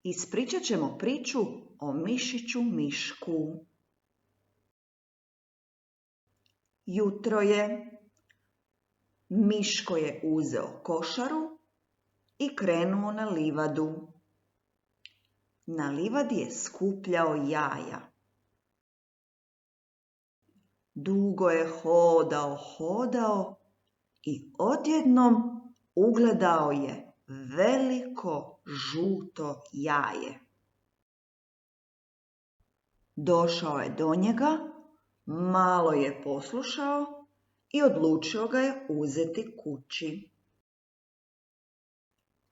Ispričat ćemo priču o mišiću Mišku. Jutro je. Miško je uzeo košaru i krenuo na livadu. Na livadi je skupljao jaja. Dugo je hodao i odjednom ugledao je veliko žuto jaje. Došao je do njega, malo je poslušao i odlučio ga je uzeti kući.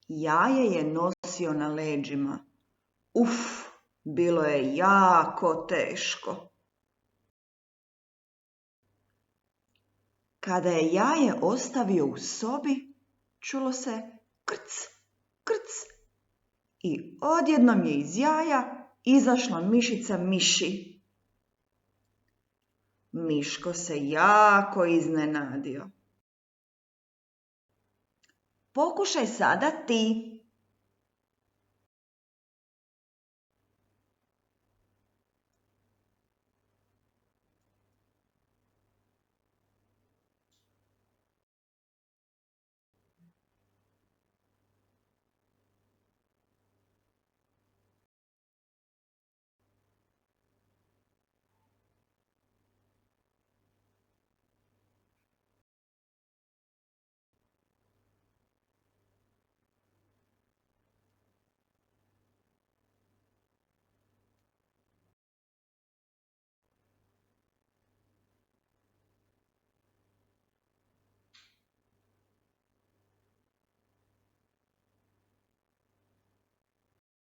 Jaje je nosio na leđima. Bilo je jako teško. Kada je jaje ostavio u sobi, čulo se krc, krc i odjednom je iz jaja izašla mišica Miši. Miško se jako iznenadio. Pokušaj sada ti,